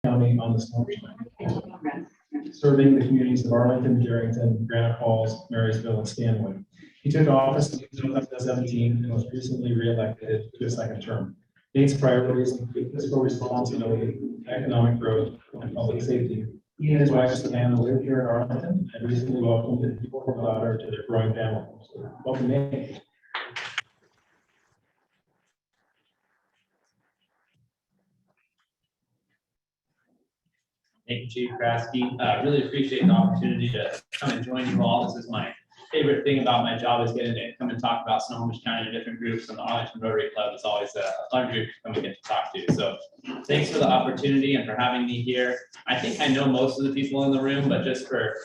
County on the Snohomish line, serving the communities of Arlington, Darington, Granite Falls, Marysville, and Stanwood. He took office in 2017 and was recently reelected to a second term. Nate's priorities include fiscal responsibility, economic growth, and public safety. He and his wife Savannah live here in Arlington and recently welcomed a newborn daughter to their growing family. Welcome, Nate. Thank you, Chief Kraske. Really appreciate the opportunity to come and join you all. This is my favorite thing about my job, is getting to come and talk about Snohomish County to different groups, and the Arlington Rotary Club is always a fun group to come and get to talk to. So thanks for the opportunity and for having me here. I think I know most of the people in the room, but just for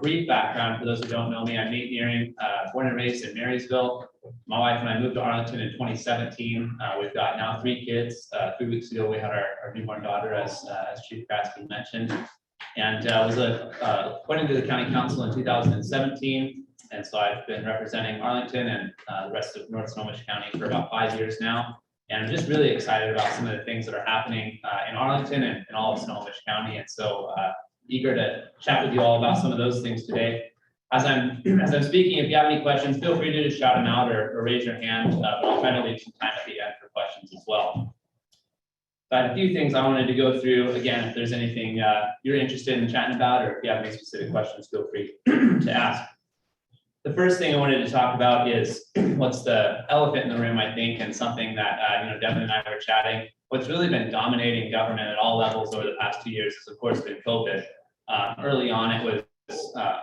brief background, for those who don't know me, I'm Nate Nehring, born and raised in Marysville. My wife and I moved to Arlington in 2017. We've got now 3 kids. 3 weeks ago, we had our newborn daughter, as Chief Kraske mentioned, and was appointed to the County Council in 2017. And so I've been representing Arlington and the rest of North Snohomish County for about 5 years now. And I'm just really excited about some of the things that are happening in Arlington and in all of Snohomish County. And so eager to chat with you all about some of those things today. As I'm speaking, if you have any questions, feel free to just shout them out or raise your hand, but I'll try to leave some time at the end for questions as well. So I had a few things I wanted to go through. Again, if there's anything you're interested in chatting about, or if you have any specific questions, feel free to ask. The first thing I wanted to talk about is what's the elephant in the room, I think, and something that Devin and I were chatting. What's really been dominating government at all levels over the past 2 years has, of course, been COVID. Early on, it was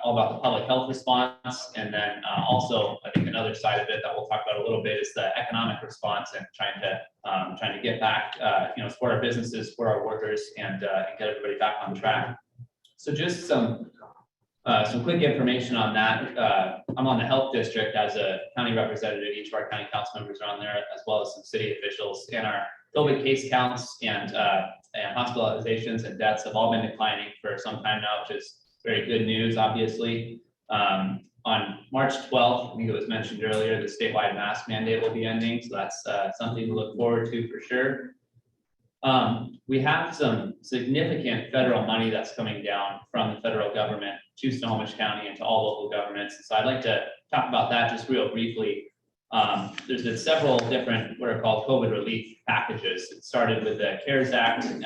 all about the public health response, and then also, I think another side of it that we'll talk about a little bit is the economic response and trying to get back, support our businesses, support our workers, and get everybody back on track. So just some quick information on that. I'm on the health district as a county representative. Each of our county council members are on there, as well as some city officials. And our COVID case counts and hospitalizations and deaths have all been declining for some time now, which is very good news, obviously. On March 12th, I think it was mentioned earlier, the statewide mask mandate will be ending. So that's something to look forward to for sure. We have some significant federal money that's coming down from the federal government to Snohomish County and to all local governments. So I'd like to talk about that just real briefly. There's been several different what are called COVID relief packages. It started with the CARES Act, and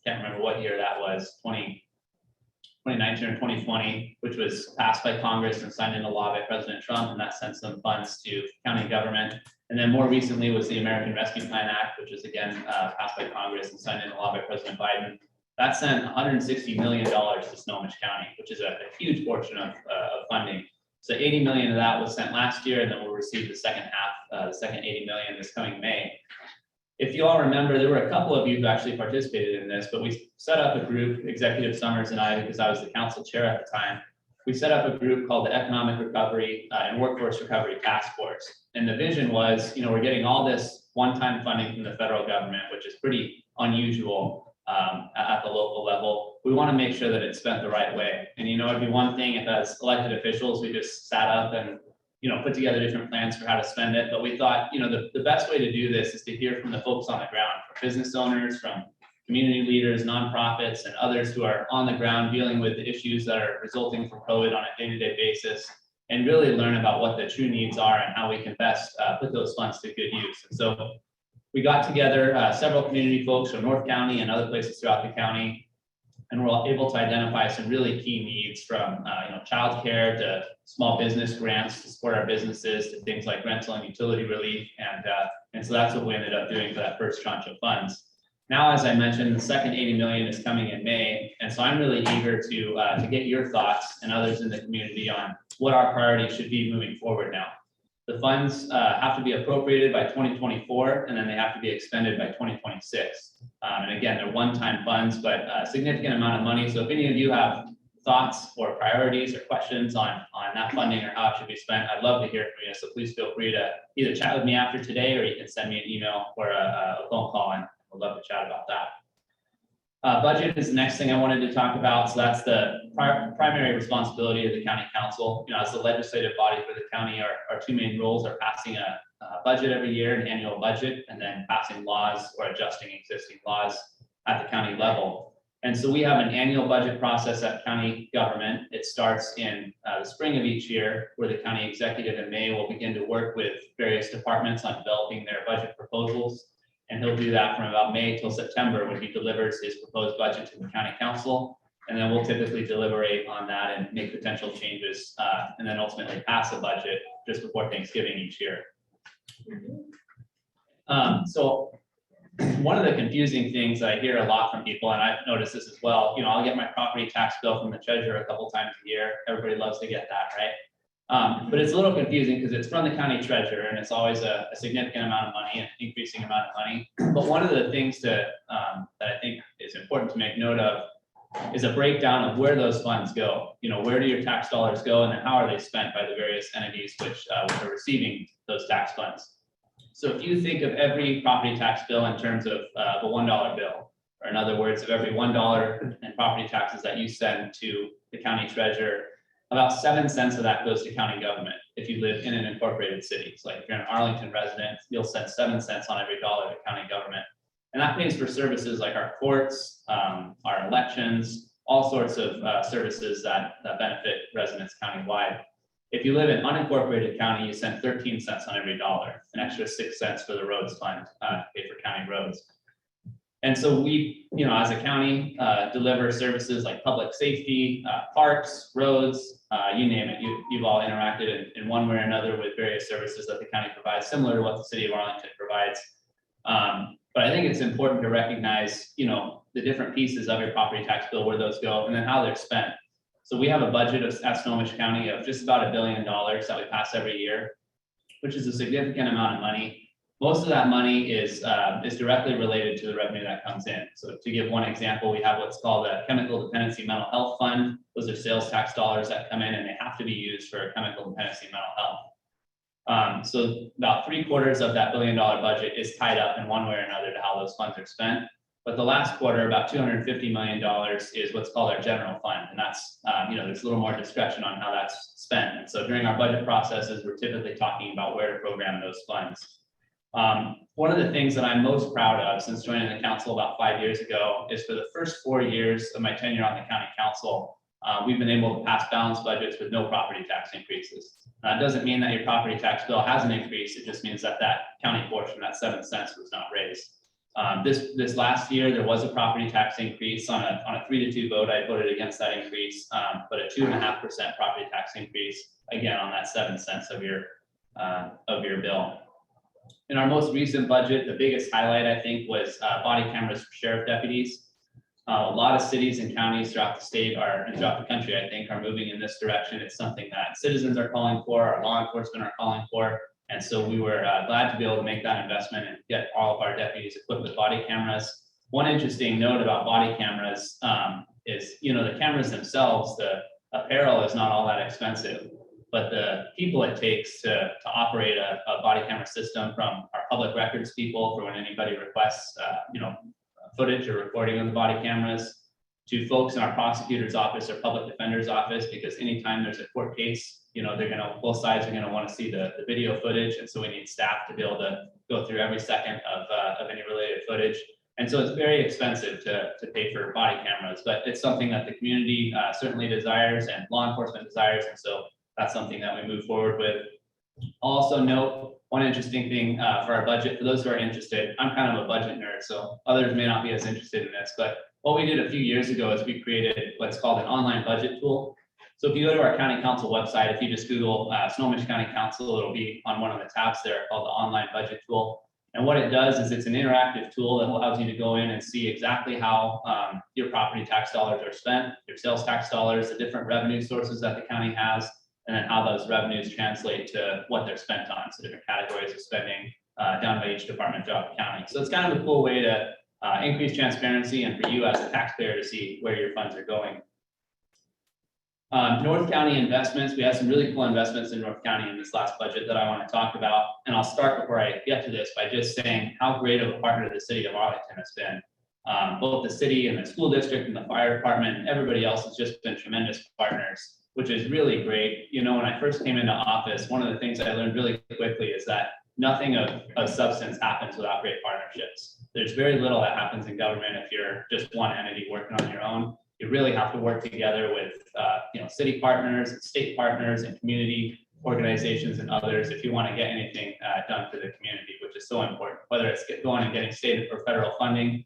can't remember what year that was, 2019 or 2020, which was passed by Congress and signed into law by President Trump, and that sent some funds to county government. And then more recently was the American Rescue Plan Act, which was again passed by Congress and signed into law by President Biden. That sent $160 million to Snohomish County, which is a huge portion of funding. So 80 million of that was sent last year, and then we'll receive the second half, the second 80 million this coming May. If you all remember, there were a couple of you who actually participated in this, but we set up a group, Executive Summers and I, because I was the council chair at the time, we set up a group called the Economic Recovery and Workforce Recovery Task Force. And the vision was, we're getting all this one-time funding from the federal government, which is pretty unusual at the local level. We want to make sure that it's spent the right way. And, it'd be one thing if as elected officials, we just sat up and put together different plans for how to spend it. But we thought, the best way to do this is to hear from the folks on the ground, from business owners, from community leaders, nonprofits, and others who are on the ground dealing with the issues that are resulting from COVID on a day-to-day basis, and really learn about what the true needs are and how we can best put those funds to good use. And so we got together several community folks from North County and other places throughout the county, and we're able to identify some really key needs from childcare to small business grants to support our businesses to things like rental and utility relief, and so that's what we ended up doing for that first tranche of funds. Now, as I mentioned, the second 80 million is coming in May, and so I'm really eager to get your thoughts and others in the community on what our priorities should be moving forward now. The funds have to be appropriated by 2024, and then they have to be expended by 2026. And again, they're one-time funds, but a significant amount of money. So if any of you have thoughts or priorities or questions on that funding or how it should be spent, I'd love to hear from you. So please feel free to either chat with me after today, or you can send me an email or a phone call, and I'd love to chat about that. Budget is the next thing I wanted to talk about. So that's the primary responsibility of the county council. As the legislative body for the county, our two main roles are passing a budget every year, an annual budget, and then passing laws or adjusting existing laws. at the county level. And so we have an annual budget process at county government. It starts in the spring of each year, where the county executive in May will begin to work with various departments on developing their budget proposals. And he'll do that from about May till September, when he delivers his proposed budget to the county council. And then we'll typically deliberate on that and make potential changes, and then ultimately pass a budget just before Thanksgiving each year. So one of the confusing things that I hear a lot from people, and I've noticed this as well, I'll get my property tax bill from the treasurer a couple times a year. Everybody loves to get that, right? But it's a little confusing because it's from the county treasurer, and it's always a significant amount of money, an increasing amount of money. But one of the things that I think is important to make note of is a breakdown of where those funds go. Where do your tax dollars go, and then how are they spent by the various entities which are receiving those tax funds? So if you think of every property tax bill in terms of the $1 bill, or in other words, of every $1 in property taxes that you send to the county treasurer, about 7 cents of that goes to county government. If you live in an incorporated city, so like if you're an Arlington resident, you'll send 7 cents on every dollar to county government. And that pays for services like our courts, our elections, all sorts of services that benefit residents countywide. If you live in unincorporated county, you send 13 cents on every dollar, an extra 6 cents for the roads fund to pay for county roads. And so we, as a county, deliver services like public safety, parks, roads, you name it. You've all interacted in one way or another with various services that the county provides, similar to what the city of Arlington provides. But I think it's important to recognize, the different pieces of your property tax bill, where those go, and then how they're spent. So we have a budget at Snohomish County of just about $1 billion that we pass every year, which is a significant amount of money. Most of that money is directly related to the revenue that comes in. So to give one example, we have what's called a Chemical Dependency Mental Health Fund. Those are sales tax dollars that come in, and they have to be used for chemical dependency mental health. So about 3/4 of that $1 billion budget is tied up in one way or another to how those funds are spent. But the last quarter, about $250 million is what's called our general fund. And that's, there's a little more discretion on how that's spent. And so during our budget processes, we're typically talking about where to program those funds. One of the things that I'm most proud of since joining the council about 5 years ago is for the first 4 years of my tenure on the county council, we've been able to pass balanced budgets with no property tax increases. It doesn't mean that your property tax bill hasn't increased. It just means that county portion, that 7 cents, was not raised. This last year, there was a property tax increase on a 3-2 vote. I voted against that increase, but a 2.5% property tax increase, again, on that 7 cents of your bill. In our most recent budget, the biggest highlight, I think, was body cameras for sheriff deputies. A lot of cities and counties throughout the state and throughout the country, I think, are moving in this direction. It's something that citizens are calling for, our law enforcement are calling for. And so we were glad to be able to make that investment and get all of our deputies equipped with body cameras. One interesting note about body cameras is, the cameras themselves, the apparel is not all that expensive, but the people it takes to operate a body camera system, from our public records people for when anybody requests, footage or recording of the body cameras, to folks in our prosecutor's office or public defender's office, because anytime there's a court case, both sides are gonna want to see the video footage, and so we need staff to be able to go through every second of any related footage. And so it's very expensive to pay for body cameras, but it's something that the community certainly desires and law enforcement desires, and so that's something that we move forward with. I'll also note one interesting thing for our budget. For those who are interested, I'm kind of a budget nerd, so others may not be as interested in this, but what we did a few years ago is we created what's called an online budget tool. So if you go to our county council website, if you just Google Snohomish County Council, it'll be on one of the tabs there called the online budget tool. And what it does is it's an interactive tool that allows you to go in and see exactly how your property tax dollars are spent, your sales tax dollars, the different revenue sources that the county has, and then how those revenues translate to what they're spent on. So different categories of spending down by each department throughout the county. So it's kind of a cool way to increase transparency and for you as a taxpayer to see where your funds are going. North County investments, we had some really cool investments in North County in this last budget that I want to talk about. And I'll start before I get to this by just saying how great of a partner the city of Arlington has been. Both the city and the school district and the fire department and everybody else has just been tremendous partners, which is really great. When I first came into office, one of the things I learned really quickly is that nothing of substance happens without great partnerships. there's very little that happens in government if you're just one entity working on your own. You really have to work together with city partners, state partners, and community organizations and others if you want to get anything done for the community, which is so important, whether it's going and getting state or federal funding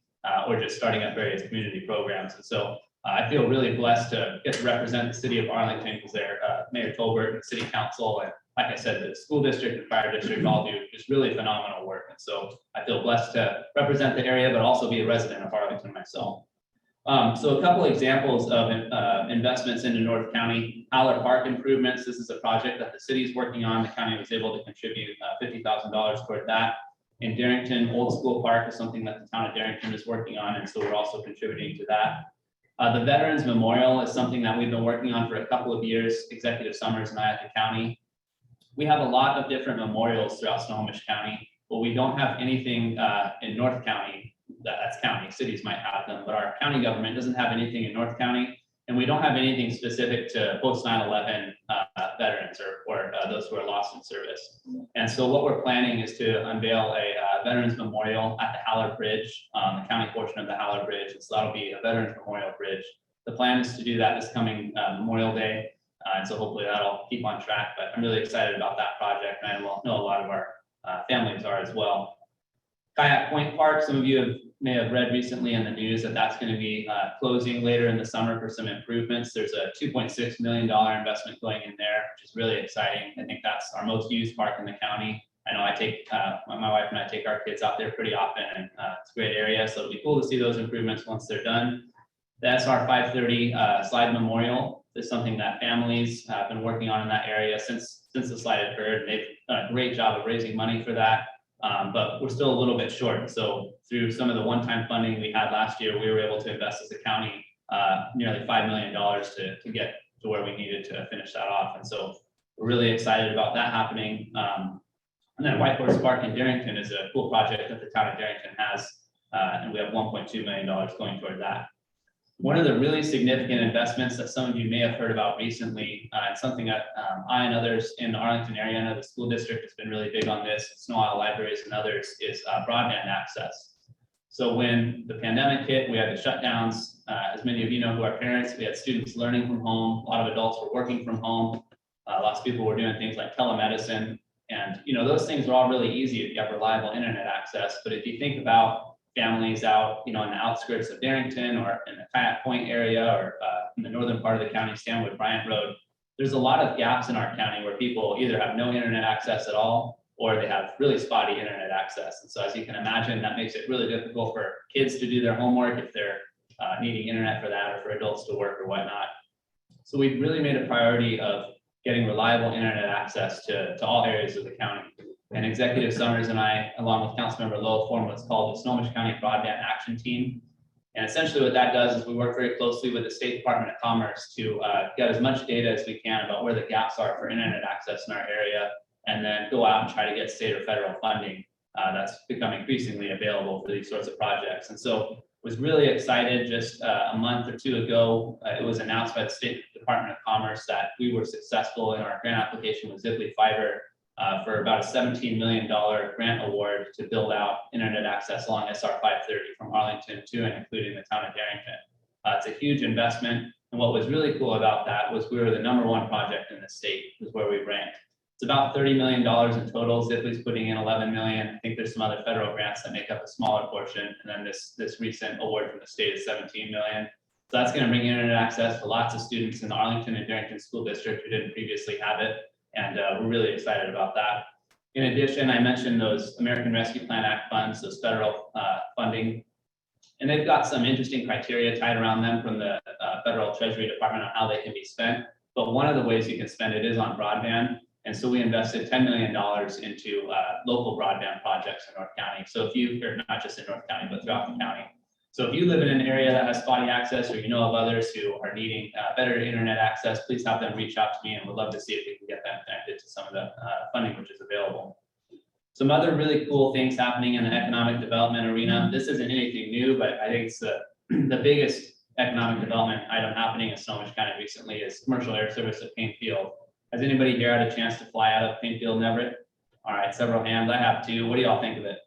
or just starting up various community programs. And so I feel really blessed to get to represent the city of Arlington because they're Mayor Tolbert and the city council, and like I said, the school district and fire district all do just really phenomenal work. And so I feel blessed to represent the area, but also be a resident of Arlington myself. So a couple examples of investments into North County. Howler Park improvements. This is a project that the city is working on. The county was able to contribute $50,000 toward that. In Darington, Old School Park is something that the town of Darington is working on, and so we're also contributing to that. The Veterans Memorial is something that we've been working on for a couple of years, Executive Summers and I at the county. We have a lot of different memorials throughout Snohomish County, but we don't have anything in North County. That's county, cities might have them, but our county government doesn't have anything in North County, and we don't have anything specific to post 9/11 veterans or those who are lost in service. And so what we're planning is to unveil a Veterans Memorial at the Howler Bridge, the county portion of the Howler Bridge, and so that'll be a Veterans Memorial Bridge. The plan is to do that this coming Memorial Day, and so hopefully that'll keep on track, but I'm really excited about that project, and I know a lot of our families are as well. Kayak Point Park, some of you may have read recently in the news that that's going to be closing later in the summer for some improvements. There's a $2.6 million investment going in there, which is really exciting. I think that's our most used park in the county. I know I take, my wife and I take our kids out there pretty often, and it's a great area. So it'll be cool to see those improvements once they're done. The SR 530 slide memorial is something that families have been working on in that area since the slide occurred. They've done a great job of raising money for that. But we're still a little bit short. So through some of the one-time funding we had last year, we were able to invest as a county nearly $5 million to get to where we needed to finish that off. And so we're really excited about that happening. And then Whitehorse Park in Darington is a cool project that the town of Darington has, and we have $1.2 million going toward that. One of the really significant investments that some of you may have heard about recently, and something that I and others in the Arlington area, I know the school district has been really big on this, Snow Isle Libraries and others, is broadband access. So when the pandemic hit, we had the shutdowns. As many of you know who are parents, we had students learning from home. A lot of adults were working from home. Lots of people were doing things like telemedicine. And those things are all really easy if you have reliable internet access. But if you think about families out, in the outskirts of Darington or in the Kayak Point area or in the northern part of the county, Stanwood Bryant Road, there's a lot of gaps in our county where people either have no internet access at all or they have really spotty internet access. And so as you can imagine, that makes it really difficult for kids to do their homework if they're needing internet for that or for adults to work or whatnot. So we've really made a priority of getting reliable internet access to all areas of the county. And Executive Summers and I, along with Councilmember Lowe, formed what's called the Snohomish County Broadband Action Team. And essentially what that does is we work very closely with the State Department of Commerce to get as much data as we can about where the gaps are for internet access in our area, and then go out and try to get state or federal funding that's become increasingly available for these sorts of projects. And so was really excited just a month or two ago, it was announced by the State Department of Commerce that we were successful in our grant application with Ziply Fiber for about a $17 million grant award to build out internet access along SR 530 from Arlington to and including the town of Darington. It's a huge investment. And what was really cool about that was we were the #1 project in the state, is where we ranked. It's about $30 million in total. Ziply's putting in $11 million. I think there's some other federal grants that make up a smaller portion. And then this recent award from the state is $17 million. So that's going to bring internet access to lots of students in the Arlington and Darington School District who didn't previously have it. And we're really excited about that. In addition, I mentioned those American Rescue Plan Act funds, those federal funding. And they've got some interesting criteria tied around them from the Federal Treasury Department on how they can be spent. But one of the ways you can spend it is on broadband. And so we invested $10 million into local broadband projects in North County. So if you, or not just in North County, but throughout the county. So if you live in an area that has spotty access, or you know of others who are needing better internet access, please have them reach out to me, and we'd love to see if we can get them connected to some of the funding which is available. Some other really cool things happening in the economic development arena. This isn't anything new, but I think it's the biggest economic development item happening in Snohomish County recently is commercial air service at Payne Field. Has anybody here had a chance to fly out of Payne Field and Everett? All right, several hands. I have too. What do y'all think of it?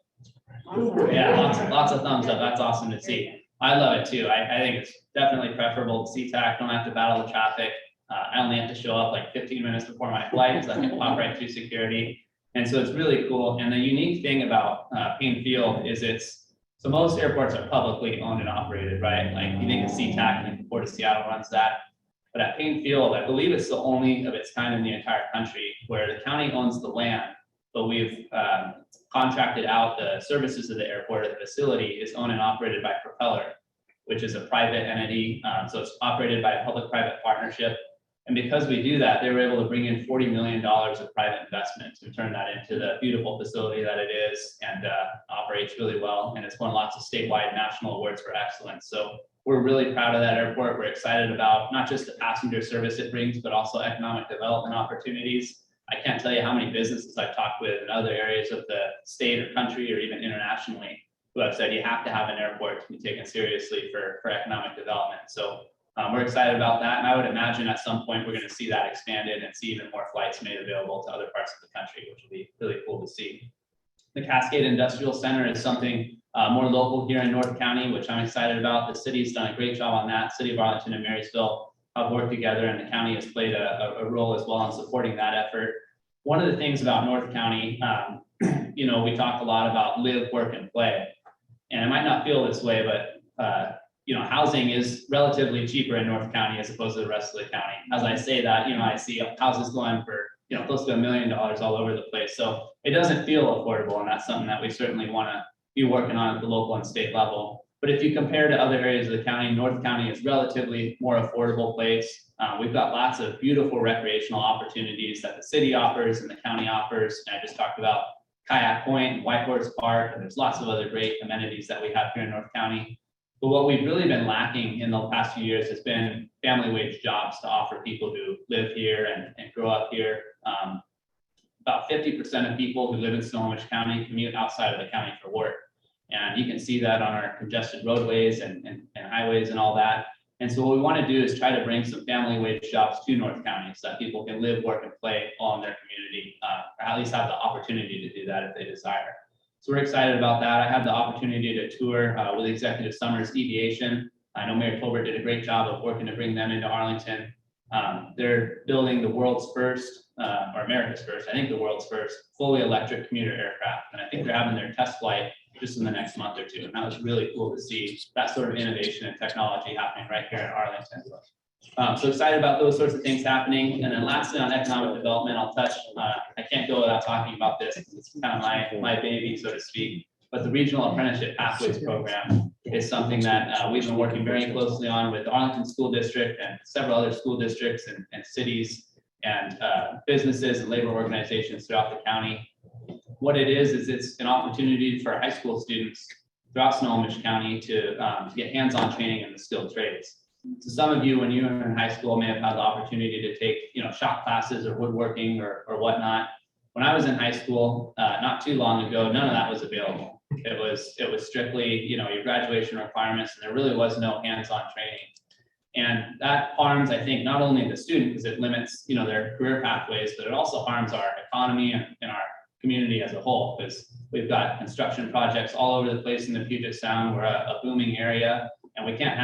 Yeah, lots of thumbs up. That's awesome to see. I love it too. I think it's definitely preferable to CTAC. Don't have to battle the traffic. I only have to show up like 15 minutes before my flight, so I can pop right through security. And so it's really cool. And the unique thing about Payne Field is so most airports are publicly owned and operated, right? Like you think of SeaTac and Port of Seattle runs that. But at Payne Field, I believe it's the only of its kind in the entire country where the county owns the land, but we've contracted out the services of the airport or the facility is owned and operated by Propeller, which is a private entity. So it's operated by a public-private partnership. And because we do that, they were able to bring in $40 million of private investment to turn that into the beautiful facility that it is and operates really well. And it's won lots of statewide national awards for excellence. So we're really proud of that airport. We're excited about not just the passenger service it brings, but also economic development opportunities. I can't tell you how many businesses I've talked with in other areas of the state or country or even internationally who have said you have to have an airport to be taken seriously for economic development. So we're excited about that. And I would imagine at some point we're going to see that expanded and see even more flights made available to other parts of the country, which will be really cool to see. The Cascade Industrial Center is something more local here in North County, which I'm excited about. The city's done a great job on that. City of Arlington and Marysville have worked together, and the county has played a role as well in supporting that effort. One of the things about North County, we talk a lot about live, work, and play. And it might not feel this way, but housing is relatively cheaper in North County as opposed to the rest of the county. As I say that, I see houses going for close to $1 million all over the place. So it doesn't feel affordable, and that's something that we certainly want to be working on at the local and state level. But if you compare to other areas of the county, North County is relatively more affordable place. We've got lots of beautiful recreational opportunities that the city offers and the county offers. And I just talked about Kayak Point and Whitehorse Park, and there's lots of other great amenities that we have here in North County. But what we've really been lacking in the past few years has been family wage jobs to offer people who live here and grow up here. About 50% of people who live in Snohomish County commute outside of the county for work. And you can see that on our congested roadways and highways and all that. And so what we want to do is try to bring some family wage jobs to North County so that people can live, work, and play all in their community, or at least have the opportunity to do that if they desire. So we're excited about that. I had the opportunity to tour with Executive Summers Aviation. I know Mayor Tolbert did a great job of working to bring them into Arlington. They're building the world's first, or America's first, I think the world's first fully electric commuter aircraft. And I think they're having their test flight just in the next month or two. And that was really cool to see that sort of innovation and technology happening right here in Arlington. So excited about those sorts of things happening. And then lastly, on economic development, I'll touch, I can't go without talking about this. It's kind of my baby, so to speak. But the Regional Apprenticeship Pathways Program is something that we've been working very closely on with the Arlington School District and several other school districts and cities and businesses and labor organizations throughout the county. What it is it's an opportunity for high school students throughout Snohomish County to get hands-on training in the skilled trades. So some of you, when you were in high school, may have had the opportunity to take, shop classes or woodworking or whatnot. When I was in high school, not too long ago, none of that was available. It was strictly, your graduation requirements, and there really was no hands-on training. And that harms, I think, not only the student because it limits, their career pathways, but it also harms our economy and our community as a whole, because we've got construction projects all over the place in the Puget Sound. We're a booming area, and we can't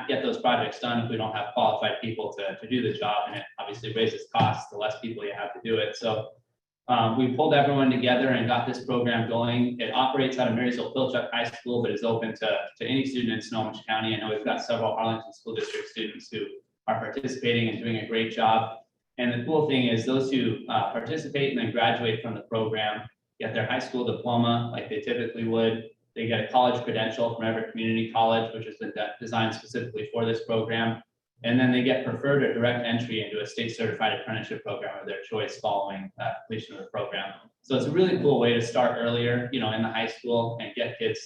get those projects done if we don't have qualified people to do the job. And it obviously raises costs the less people you have to do it. So we pulled everyone together and got this program going. It operates out of Marysville-Pilchuck High School, but is open to any student in Snohomish County. I know we've got several Arlington School District students who are participating and doing a great job. And the cool thing is those who participate and then graduate from the program get their high school diploma like they typically would. They get a college credential from Everett Community College, which has been designed specifically for this program. And then they get preferred or direct entry into a state certified apprenticeship program of their choice following completion of the program. So it's a really cool way to start earlier, in the high school and get kids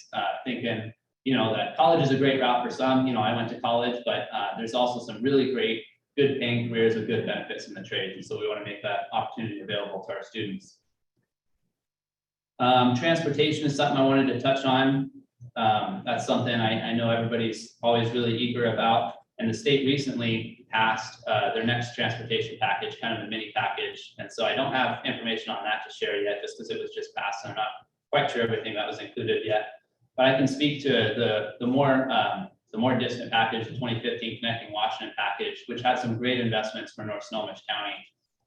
thinking, that college is a great route for some. I went to college, but there's also some really great, good paying careers with good benefits in the trades. And so we want to make that opportunity available to our students. Transportation is something I wanted to touch on. That's something I know everybody's always really eager about. And the state recently passed their next transportation package, kind of a mini package. And so I don't have information on that to share yet, just because it was just passed. I'm not quite sure everything that was included yet. But I can speak to the more distant package, the 2015 Connecting Washington package, which had some great investments for North Snohomish County.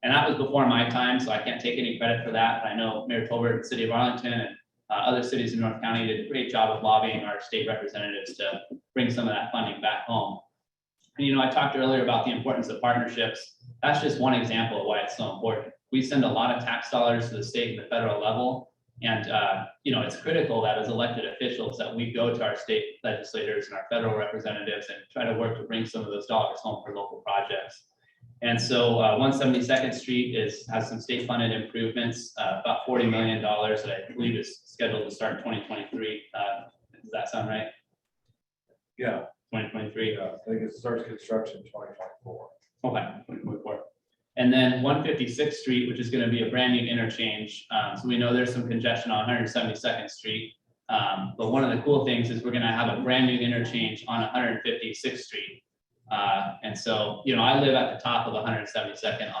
And that was before my time, so I can't take any credit for that. But I know Mayor Tolbert, the City of Arlington, and other cities in North County did a great job of lobbying our state representatives to bring some of that funding back home. And I talked earlier about the importance of partnerships. That's just one example of why it's so important. We send a lot of tax dollars to the state and the federal level. And it's critical that as elected officials that we go to our state legislators and our federal representatives and try to work to bring some of those dollars home for local projects. And so 172nd Street has some state funded improvements, about $40 million that I believe is scheduled to start in 2023. Does that sound right? Yeah. 2023. Yeah, I think it starts construction in 2024. Okay, 2024. And then 156th Street, which is going to be a brand new interchange. So we know there's some congestion on 172nd Street. But one of the cool things is we're going to have a brand new interchange on 156th Street. And so, I live at the top of 172nd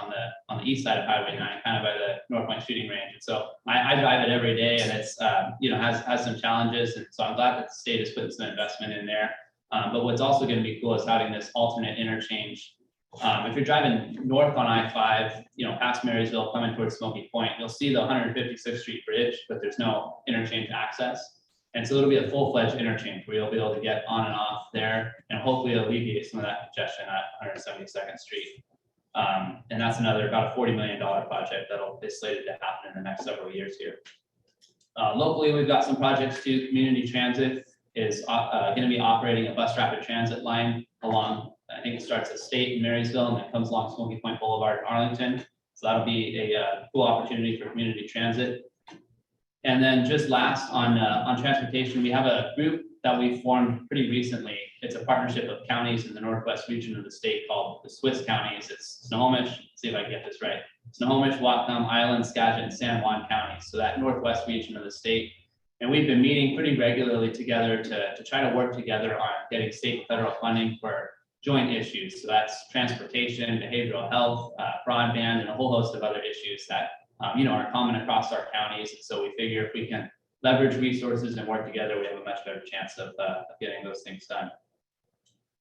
on the east side of Highway 9, kind of by the North Point shooting range. And so I drive it every day, and it's has some challenges. And so I'm glad that the state is putting some investment in there. But what's also going to be cool is having this alternate interchange. If you're driving north on I-5, past Marysville, coming towards Smoky Point, you'll see the 156th Street Bridge, but there's no interchange access. And so it'll be a full-fledged interchange where you'll be able to get on and off there, and hopefully alleviate some of that congestion at 172nd Street. And that's another about a $40 million project that'll be slated to happen in the next several years here. Locally, we've got some projects too. Community Transit is going to be operating a bus rapid transit line along, I think it starts at State in Marysville and then comes along Smoky Point Boulevard in Arlington. So that'll be a cool opportunity for community transit. And then just last on transportation, we have a group that we formed pretty recently. It's a partnership of counties in the northwest region of the state called the Swiss counties. It's Snohomish, let's see if I can get this right. Snohomish, Whatcom, Island, Skagit, and San Juan counties. So that northwest region of the state. And we've been meeting pretty regularly together to try to work together on getting state and federal funding for joint issues. So that's transportation, behavioral health, broadband, and a whole host of other issues that are common across our counties. And so we figure if we can leverage resources and work together, we have a much better chance of getting those things done.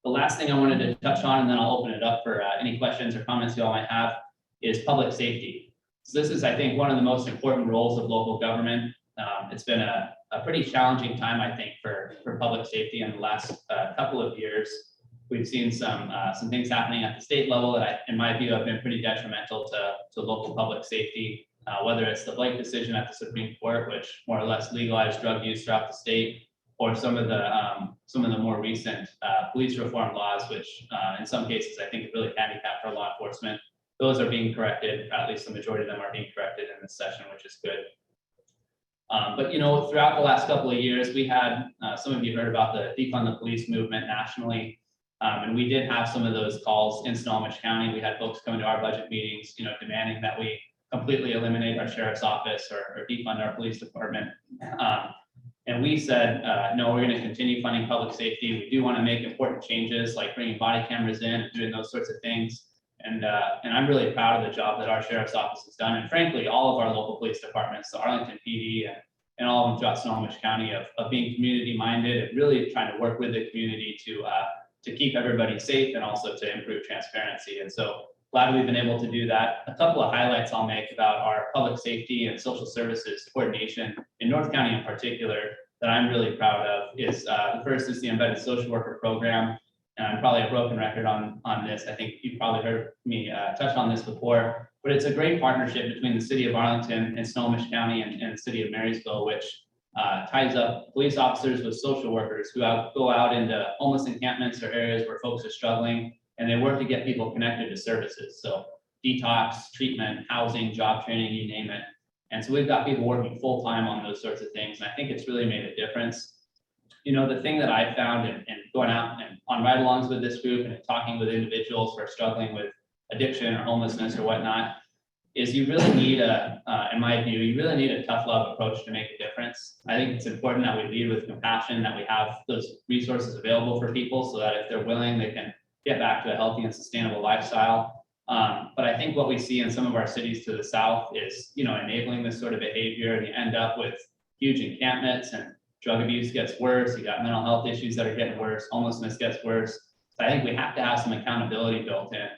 The last thing I wanted to touch on, and then I'll open it up for any questions or comments you all might have, is public safety. So this is, I think, one of the most important roles of local government. It's been a pretty challenging time, I think, for public safety in the last couple of years. We've seen some things happening at the state level that, in my view, have been pretty detrimental to local public safety. Whether it's the Blake decision at the Supreme Court, which more or less legalized drug use throughout the state, or some of the more recent police reform laws, which in some cases I think really handicapped for law enforcement. Those are being corrected, or at least the majority of them are being corrected in this session, which is good. But throughout the last couple of years, we had some of you heard about the defund the police movement nationally. And we did have some of those calls in Snohomish County. We had folks coming to our budget meetings, demanding that we completely eliminate our sheriff's office or defund our police department. And we said, no, we're going to continue funding public safety. We do want to make important changes like bringing body cameras in and doing those sorts of things. And I'm really proud of the job that our sheriff's office has done. And frankly, all of our local police departments, the Arlington PD and all of them throughout Snohomish County of being community minded and really trying to work with the community to keep everybody safe and also to improve transparency. And so glad we've been able to do that. A couple of highlights I'll make about our public safety and social services coordination in North County in particular that I'm really proud of is the first is the embedded social worker program. And I'm probably a broken record on this. I think you've probably heard me touch on this before, but it's a great partnership between the city of Arlington and Snohomish County and the city of Marysville, which ties up police officers with social workers who go out into homeless encampments or areas where folks are struggling, and they work to get people connected to services. So detox, treatment, housing, job training, you name it. And so we've got people working full time on those sorts of things. And I think it's really made a difference. The thing that I found in going out and on ride-alongs with this group and talking with individuals who are struggling with addiction or homelessness or whatnot, is you really need in my view, you really need a tough love approach to make a difference. I think it's important that we lead with compassion, that we have those resources available for people so that if they're willing, they can get back to a healthy and sustainable lifestyle. But I think what we see in some of our cities to the south is, enabling this sort of behavior, and you end up with huge encampments, and drug abuse gets worse. You got mental health issues that are getting worse. Homelessness gets worse. So I think we have to have some accountability built in.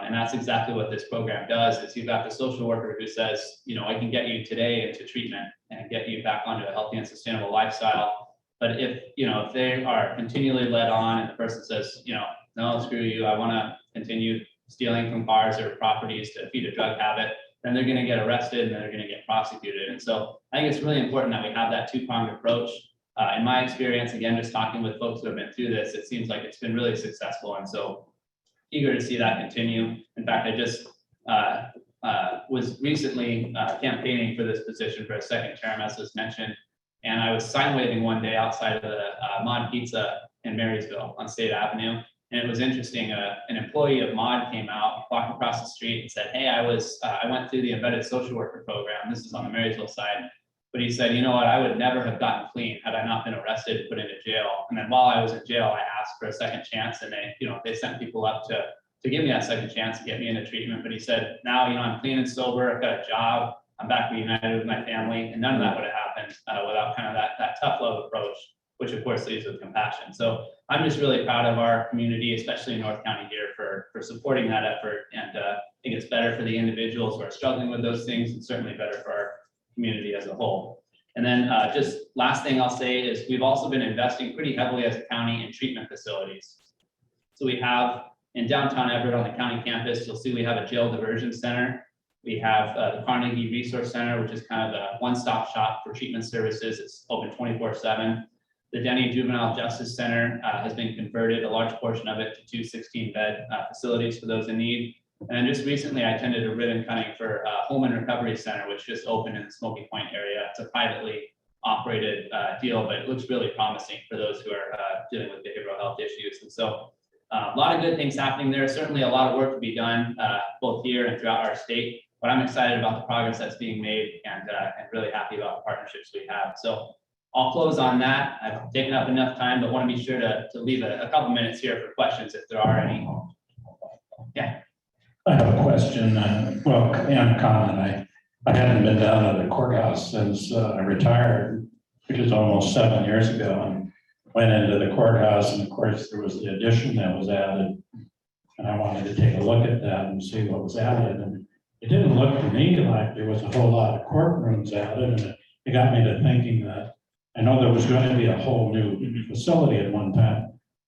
And that's exactly what this program does, is you've got the social worker who says, you know, I can get you today into treatment and get you back onto a healthy and sustainable lifestyle. But if, you know, if they are continually led on and the person says, you know, no, screw you, I want to continue stealing from cars or properties to feed a drug habit, then they're going to get arrested and then they're going to get prosecuted. And so I think it's really important that we have that two-pronged approach. In my experience, again, just talking with folks who have been through this, it seems like it's been really successful. And so eager to see that continue. In fact, I just was recently campaigning for this position for a second term, as was mentioned. And I was sign waving one day outside of the Mod Pizza in Marysville on State Avenue. And it was interesting, an employee of Mod came out, walked across the street and said, hey, I went through the embedded social worker program. This is on the Marysville side. But he said, you know what, I would never have gotten clean had I not been arrested and put into jail. And then while I was in jail, I asked for a second chance, and they sent people up to give me that second chance to get me into treatment. But he said, now, I'm clean and sober, I've got a job, I'm back reunited with my family, and none of that would have happened without kind of that tough love approach, which of course leads with compassion. So I'm just really proud of our community, especially in North County here, for supporting that effort. And I think it's better for the individuals who are struggling with those things, and certainly better for our community as a whole. And then just last thing I'll say is we've also been investing pretty heavily as a county in treatment facilities. So we have in downtown Everett on the county campus, you'll see we have a jail diversion center. We have the Carnegie Resource Center, which is kind of the one-stop shop for treatment services. It's open 24/7. The Denny Juvenile Justice Center has been converted, a large portion of it, to 2 16-bed facilities for those in need. And just recently, I attended a ribbon cutting for Home and Recovery Center, which just opened in the Smoky Point area. It's a privately operated deal, but it looks really promising for those who are dealing with behavioral health issues. And so a lot of good things happening there. Certainly a lot of work to be done, both here and throughout our state. But I'm excited about the progress that's being made, and really happy about the partnerships we have. So I'll close on that. I've taken up enough time, but want to be sure to leave a couple minutes here for questions if there are any. Yeah. I have a question, and a comment. I hadn't been down to the courthouse since I retired, which is almost 7 years ago, and went into the courthouse, and of course there was the addition that was added, and I wanted to take a look at that and see what was added, and it didn't look to me like there was a whole lot of courtrooms added, and it got me to thinking that I know there was going to be a whole new facility at one time.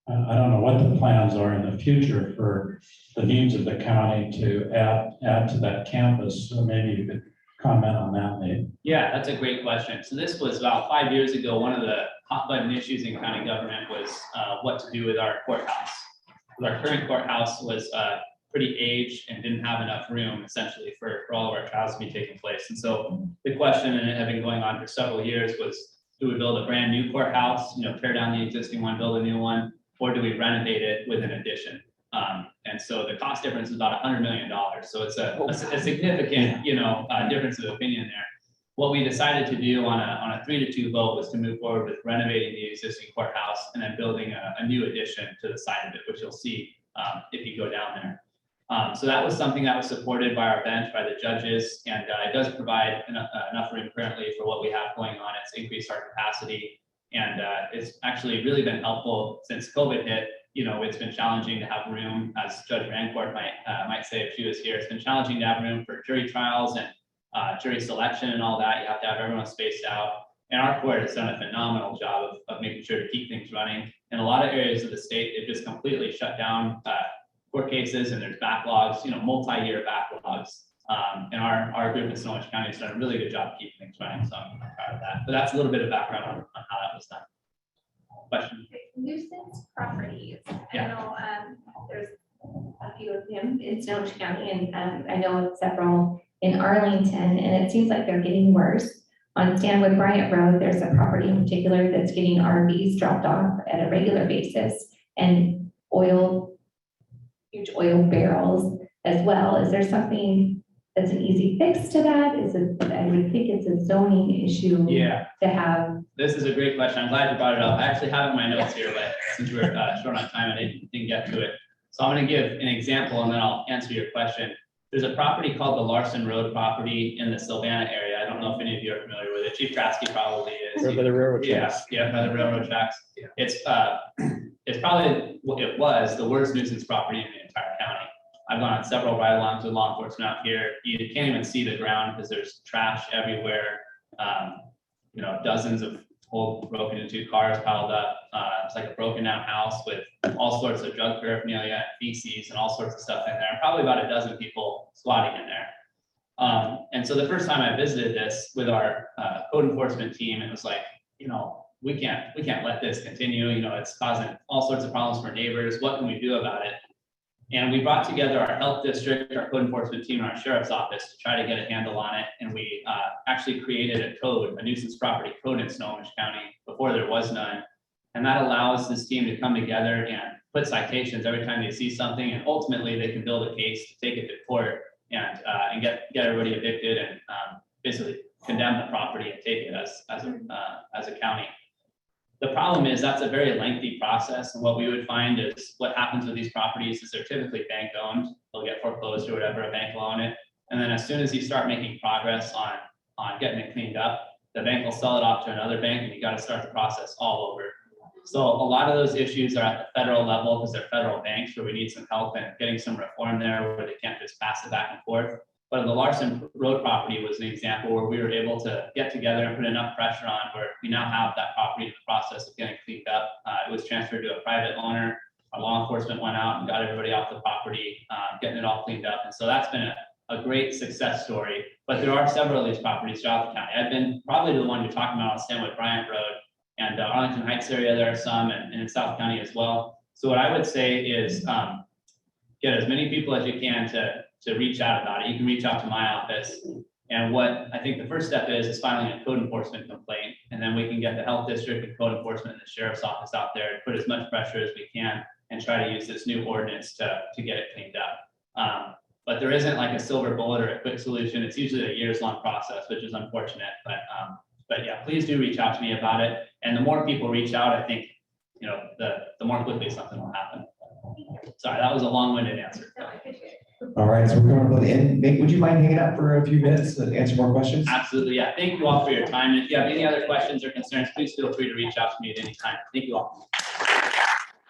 I don't know what the plans are in the future for the needs of the county to add to that campus. So maybe you could comment on that, maybe. Yeah, that's a great question. So this was about 5 years ago. One of the hot button issues in county government was what to do with our courthouse. Our current courthouse was pretty aged and didn't have enough room essentially for all of our trials to be taking place. And so the question, and it had been going on for several years, was do we build a brand new courthouse, tear down the existing one, build a new one, or do we renovate it with an addition? And so the cost difference is about $100 million. So it's a significant, difference of opinion there. What we decided to do on a 3-2 vote was to move forward with renovating the existing courthouse and then building a new addition to the side of it, which you'll see if you go down there. So that was something that was supported by our bench, by the judges, and it does provide enough room currently for what we have going on. It's increased our capacity, and it's actually really been helpful since COVID hit. It's been challenging to have room, as Judge Rancourt might say if she was here. It's been challenging to have room for jury trials and jury selection and all that. You have to have everyone spaced out. And our court has done a phenomenal job of making sure to keep things running. In a lot of areas of the state, they've just completely shut down court cases, and there's backlogs, multi-year backlogs. And our group in Snohomish County has done a really good job keeping things running, so I'm proud of that. But that's a little bit of background on how that was done. Question? Nuisance properties. Yeah. I know there's a few of them in Snohomish County, and I know of several in Arlington, and it seems like they're getting worse. On Stanwood Bryant Road, there's a property in particular that's getting RVs dropped off at a regular basis, and huge oil barrels as well. Is there something that's an easy fix to that? Is it, I would think it's a zoning issue. Yeah. To have. This is a great question. I'm glad you brought it up. I actually have it in my notes here, but since we're short on time, I didn't get to it. So I'm going to give an example, and then I'll answer your question. There's a property called the Larson Road property in the Savannah area. I don't know if any of you are familiar with it. Chief Traskey probably is. Right by the railroad Yeah, tracks. yeah, by the railroad tracks. It's probably, well, it was the worst nuisance property in the entire county. I've gone on several ride-alongs with law enforcement out here. You can't even see the ground because there's trash everywhere. Dozens of old broken into cars piled up. It's like a broken down house with all sorts of drug paraphernalia, feces, and all sorts of stuff in there. Probably about a dozen people squatting in there. And so the first time I visited this with our code enforcement team, it was like, we can't let this continue. It's causing all sorts of problems for neighbors. What can we do about it? And we brought together our health district, our code enforcement team, and our sheriff's office to try to get a handle on it. And we actually created a nuisance property code in Snohomish County before there was none. And that allows this team to come together and put citations every time they see something. And ultimately they can build a case to take it to court and get everybody evicted and basically condemn the property and take it as a county. The problem is that's a very lengthy process, and what we would find is what happens with these properties is they're typically bank owned. They'll get foreclosed or whatever, a bank will own it. And then as soon as you start making progress on getting it cleaned up, the bank will sell it off to another bank and you got to start the process all over. So a lot of those issues are at the federal level because they're federal banks where we need some help and getting some reform there where they can't just pass it back and forth. But the Larson Road property was an example where we were able to get together and put enough pressure on where we now have that property in the process of getting cleaned up. It was transferred to a private owner. Our law enforcement went out and got everybody off the property, getting it all cleaned up. And so that's been a great success story. But there are several of these properties throughout the county. I've been probably the one you're talking about on Stanwood Bryant Road and Arlington Heights area. There are some and in South County as well. So what I would say is get as many people as you can to reach out about it. You can reach out to my office. And what I think the first step is filing a code enforcement complaint. And then we can get the health district and code enforcement and the sheriff's office out there and put as much pressure as we can and try to use this new ordinance to get it cleaned up. But there isn't like a silver bullet or a quick solution. It's usually a years-long process, which is unfortunate. But yeah, please do reach out to me about it. And the more people reach out, I think, the more quickly something will happen. Sorry, that was a long-winded answer. No, I appreciate it. All right, so we're going to the end. Nick, would you mind hanging out for a few minutes to answer more questions? Absolutely. Yeah. Thank you all for your time. And if you have any other questions or concerns, please feel free to reach out to me at any time. Thank you all.